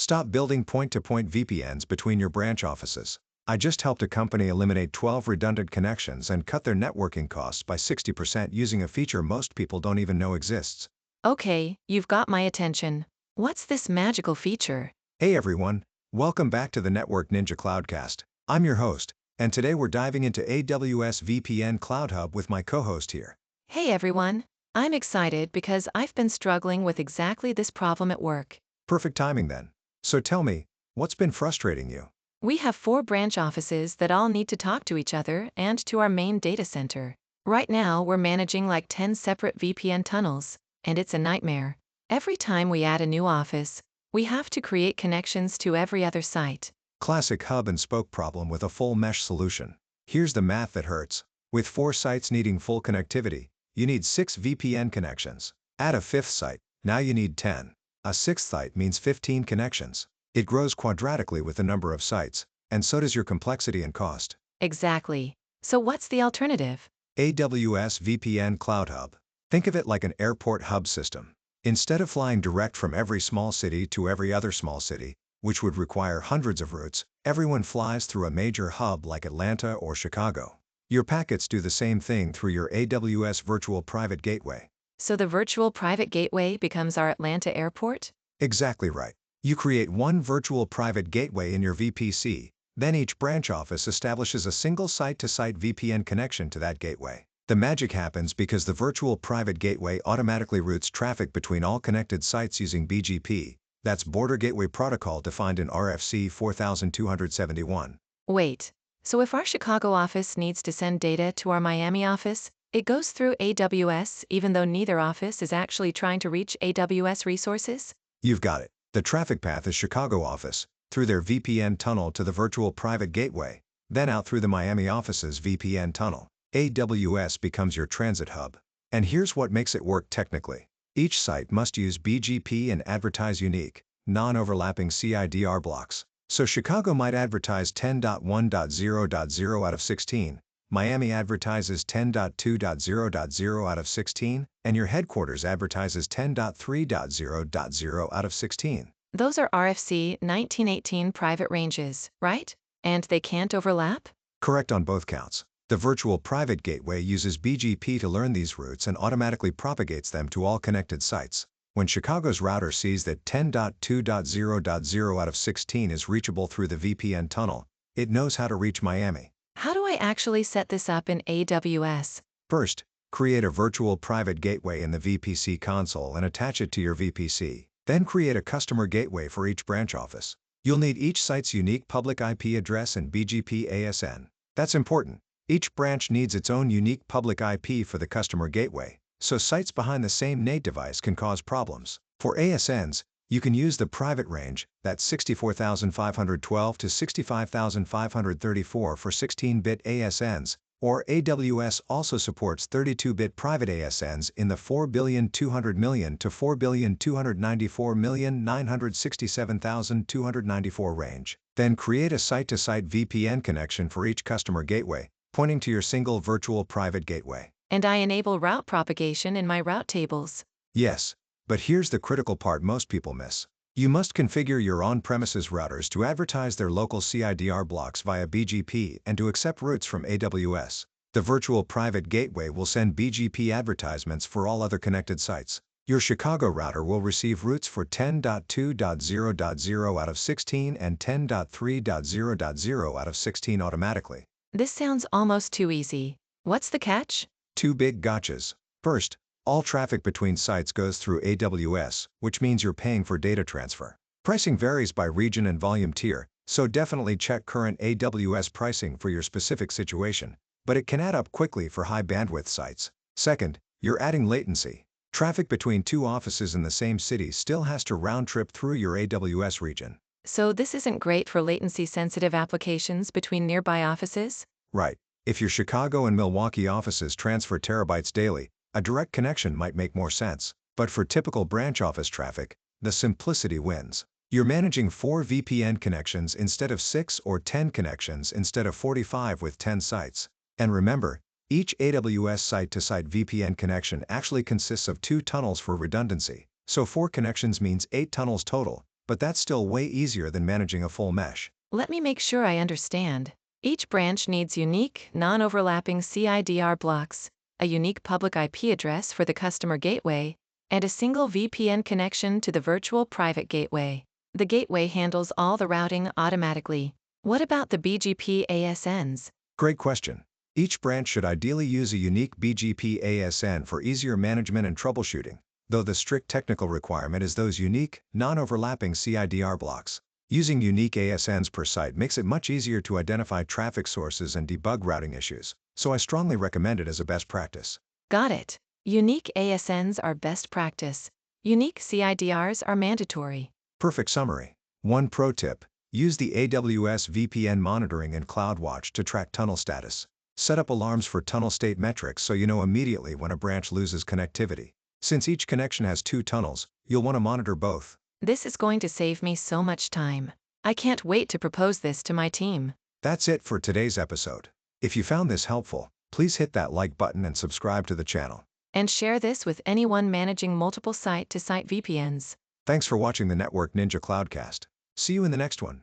Stop building point-to-point VPNs between your branch offices. I just helped a company eliminate 12 redundant connections and cut their networking costs by 60% using a feature most people don't even know exists. Okay, you've got my attention. What's this magical feature? Hey everyone, welcome back to the Network Ninja Cloudcast. I'm your host, and today we're diving into AWS VPN CloudHub with my co-host here. Hey everyone. I'm excited because I've been struggling with exactly this problem at work. Perfect timing then. So tell me, what's been frustrating you? We have 4 branch offices that all need to talk to each other and to our main data center. Right now, we're managing like 10 separate VPN tunnels, and it's a nightmare. Every time we add a new office, we have to create connections to every other site. Classic hub and spoke problem with a full mesh solution. Here's the math that hurts. With 4 sites needing full connectivity, you need 6 VPN connections. Add a 5th site, now you need 10. A 6th site means 15 connections. It grows quadratically with the number of sites, and so does your complexity and cost. Exactly. So what's the alternative? AWS VPN CloudHub. Think of it like an airport hub system. Instead of flying direct from every small city to every other small city, which would require hundreds of routes, everyone flies through a major hub like Atlanta or Chicago. Your packets do the same thing through your AWS Virtual Private Gateway. So the virtual private gateway becomes our Atlanta airport? Exactly right. You create one virtual private gateway in your VPC, then each branch office establishes a single site-to-site VPN connection to that gateway. The magic happens because the virtual private gateway automatically routes traffic between all connected sites using BGP, that's Border Gateway Protocol defined in RFC 4271. Wait. So if our Chicago office needs to send data to our Miami office, it goes through AWS even though neither office is actually trying to reach AWS resources? You've got it. The traffic path is Chicago office, through their VPN tunnel to the virtual private gateway, then out through the Miami office's VPN tunnel. AWS becomes your transit hub. And here's what makes it work technically. Each site must use BGP and advertise unique, non-overlapping CIDR blocks. So Chicago might advertise 10.1.0.0 out of 16, Miami advertises 10.2.0.0 out of 16, and your headquarters advertises 10.3.0.0 out of 16. Those are RFC 1918 private ranges, right? And they can't overlap? Correct on both counts. The virtual private gateway uses BGP to learn these routes and automatically propagates them to all connected sites. When Chicago's router sees that 10.2.0.0 out of 16 is reachable through the VPN tunnel, it knows how to reach Miami. How do I actually set this up in AWS? First, create a virtual private gateway in the VPC console and attach it to your VPC. Then create a customer gateway for each branch office. You'll need each site's unique public IP address and BGP ASN. That's important. Each branch needs its own unique public IP for the customer gateway, so sites behind the same NAT device can cause problems. For ASNs, you can use the private range, that's 64,512 to 65,534 for 16-bit ASNs, or AWS also supports 32-bit private ASNs in the 4,200,000,000 to 4,294,967,294 range. Then create a site-to-site VPN connection for each customer gateway, pointing to your single virtual private gateway. And I enable route propagation in my route tables. Yes. But here's the critical part most people miss. You must configure your on-premises routers to advertise their local CIDR blocks via BGP and to accept routes from AWS. The virtual private gateway will send BGP advertisements for all other connected sites. Your Chicago router will receive routes for 10.2.0.0 out of 16 and 10.3.0.0 out of 16 automatically. This sounds almost too easy. What's the catch? 2 big gotchas. First, all traffic between sites goes through AWS, which means you're paying for data transfer. Pricing varies by region and volume tier, so definitely check current AWS pricing for your specific situation, but it can add up quickly for high bandwidth sites. Second, you're adding latency. Traffic between 2 offices in the same city still has to round trip through your AWS region. So this isn't great for latency-sensitive applications between nearby offices? Right. If your Chicago and Milwaukee offices transfer terabytes daily, a direct connection might make more sense. But for typical branch office traffic, the simplicity wins. You're managing 4 VPN connections instead of 6 or 10 connections instead of 45 with 10 sites. And remember, each AWS site-to-site VPN connection actually consists of 2 tunnels for redundancy, so 4 connections means 8 tunnels total, but that's still way easier than managing a full mesh. Let me make sure I understand. Each branch needs unique, non-overlapping CIDR blocks, a unique public IP address for the customer gateway, and a single VPN connection to the virtual private gateway. The gateway handles all the routing automatically. What about the BGP ASNs? Great question. Each branch should ideally use a unique BGP ASN for easier management and troubleshooting, though the strict technical requirement is those unique, non-overlapping CIDR blocks. Using unique ASNs per site makes it much easier to identify traffic sources and debug routing issues, so I strongly recommend it as a best practice. Got it. Unique ASNs are best practice. Unique CIDRs are mandatory. Perfect summary. One pro tip: use the AWS VPN monitoring in CloudWatch to track tunnel status. Set up alarms for tunnel state metrics so you know immediately when a branch loses connectivity. Since each connection has 2 tunnels, you'll want to monitor both. This is going to save me so much time. I can't wait to propose this to my team. That's it for today's episode. If you found this helpful, please hit that like button and subscribe to the channel. And share this with anyone managing multiple site-to-site VPNs. Thanks for watching the Network Ninja Cloudcast. See you in the next one.